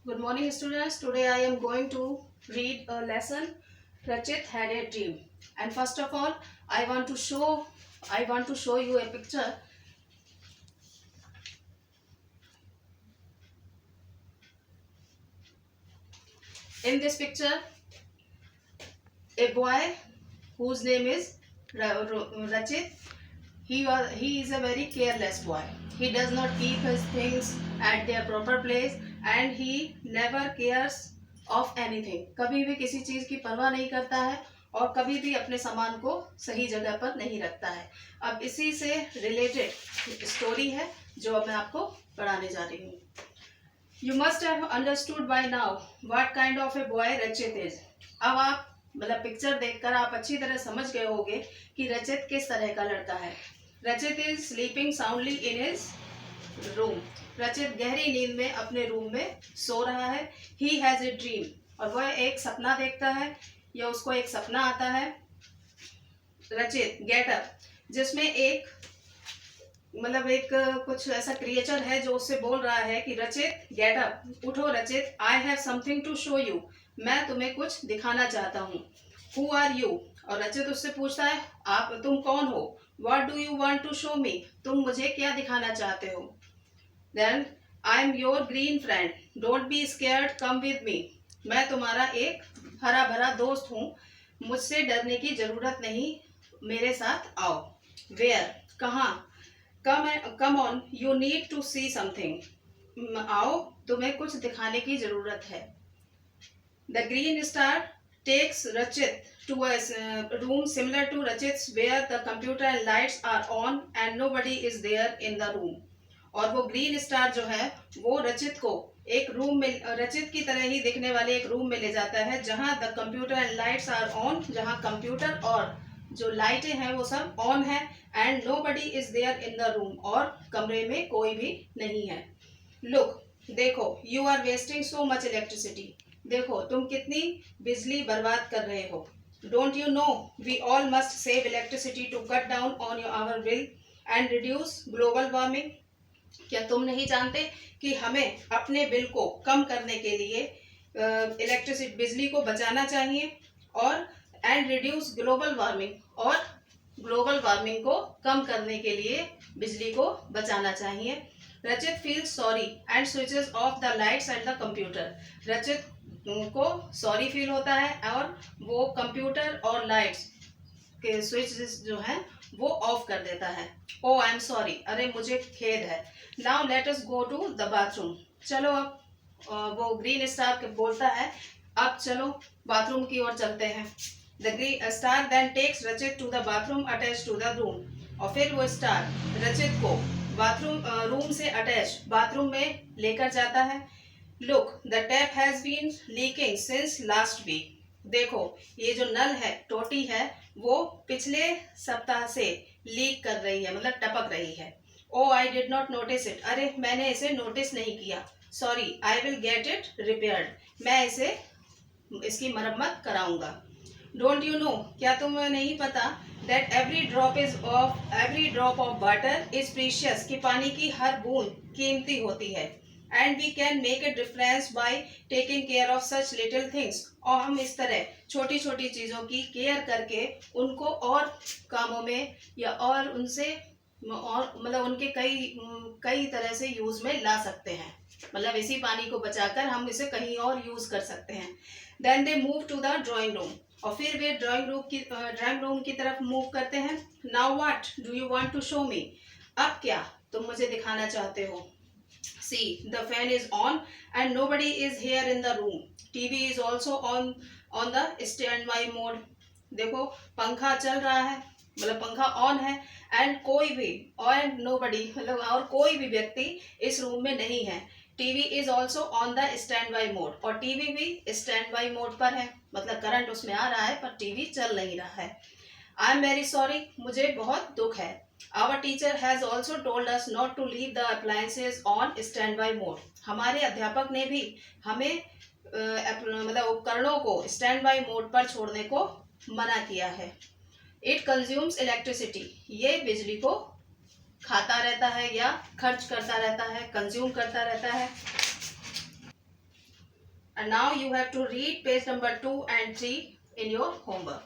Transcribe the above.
Good morning, students. Today I am going to read a lesson. Rachit had a dream, and first of all, I want to show you a picture. In this picture, a boy whose name is Rachit. He is a very careless boy. He does not keep his things at their proper place, and he never cares of anything. कभी भी किसी चीज की परवाह नहीं करता है और कभी भी अपने सामान को सही जगह पर नहीं रखता है। अब इसी से रिलेटेड स्टोरी है जो मैं आपको पढ़ाने जा रही हूँ। You must have understood by now what kind of a boy रचित is. अब आप मतलब पिक्चर देखकर आप अच्छी तरह समझ गए होंगे कि रचित किस तरह का लड़का है। रचित is sleeping soundly in his room. रचित गहरी नींद में अपने रूम में सो रहा है। ही हैज ए ड्रीम और वह एक सपना देखता है या उसको एक सपना आता है। रचित गेट अप, जिसमें एक कुछ ऐसा क्रिएचर है जो उससे बोल रहा है कि रचित गेट अप, उठो Rachit, I have something to show you, मैं तुम्हें कुछ दिखाना चाहता हूँ। हु आर यू, और रचित उससे पूछता है तुम कौन हो। What do you want to show me, तुम मुझे क्या दिखाना चाहते हो। Then I am your green friend, don't be scared, come with me, मैं तुम्हारा एक हरा भरा दोस्त हूँ, मुझसे डरने की जरूरत नहीं, मेरे साथ आओ। वेयर, कहाँ। Come on, you need to see something, आओ तुम्हें कुछ दिखाने की जरूरत है। The green star takes Rachit to a room similar to Rachit's where the computer and lights are on and nobody is there in the room. और वो green star जो है वो रचित को एक रूम में, रचित की तरह ही दिखने वाले एक रूम में ले जाता है जहां the computer and lights are on, जहां कंप्यूटर और जो लाइटें हैं वो सब ऑन है। And nobody is there in the room, और कमरे में कोई भी नहीं है। लुक, देखो, you are wasting so much electricity, देखो तुम कितनी बिजली बर्बाद कर रहे हो। Don't you know we all must save electricity to cut down on our bill and reduce global warming, क्या तुम नहीं जानते कि हमें अपने बिल को कम करने के लिए इलेक्ट्रिसिटी बिजली को बचाना चाहिए, और एंड रिड्यूस ग्लोबल वार्मिंग, और ग्लोबल वार्मिंग को कम करने के लिए बिजली को बचाना चाहिए। रचित feels sorry and switches of the lights and the computer, रचित को सॉरी फील होता है और वो कंप्यूटर और लाइट्स के स्विच जो है वो ऑफ कर देता है। ओ आई एम सॉरी, अरे मुझे खेद है। Now let us go to the bathroom, चलो अब वो ग्रीन स्टार बोलता है अब चलो बाथरूम की ओर चलते हैं। The green star then takes Rachit to the bathroom attach to the room, और फिर वो स्टार रचित को बाथरूम रूम से अटैच बाथरूम में लेकर जाता है। Look, the tap has been leaking since last week, देखो ये जो नल है, टोटी है, वो पिछले सप्ताह से लीक कर रही है, मतलब टपक रही है। Oh I did not notice it, अरे मैंने इसे नोटिस नहीं किया। Sorry, I will get it repaired, मैं इसकी मरम्मत कराऊंगा। डोंट यू नो, क्या तुम्हें नहीं पता that every drop of water is precious, कि पानी की हर बूंद कीमती होती है। And we can make a difference by taking care of such little things, और हम इस तरह छोटी छोटी चीज़ों की केयर करके उनको और कामों में या और उनसे और मतलब उनके कई तरह से यूज में ला सकते हैं, मतलब इसी पानी को बचाकर हम इसे कहीं और यूज कर सकते हैं। Then they move to the drawing room, और फिर वे ड्राइंग रूम की तरफ मूव करते हैं। Now what do you want to show me, अब क्या तुम मुझे दिखाना चाहते हो। See, the fan is on and nobody is here in the room. TV is also on the standby mode. देखो पंखा चल रहा है, मतलब पंखा ऑन है, एंड कोई भी और nobody मतलब और कोई भी व्यक्ति इस रूम में नहीं है। TV is also on the stand by mode, और टीवी भी स्टैंड बाई मोड पर है, मतलब करंट उसमें आ रहा है पर टीवी चल नहीं रहा है। आई एम वेरी सॉरी, मुझे बहुत दुख है। Our teacher has also told us not to leave the appliances on standby mode. हमारे अध्यापक ने भी हमें मतलब उपकरणों को स्टैंड बाई मोड पर छोड़ने को मना किया है। It consumes electricity. ये बिजली को खाता रहता है या खर्च करता रहता है, कंज्यूम करता रहता है। And now you have to read page number 2 and 3 in your homework.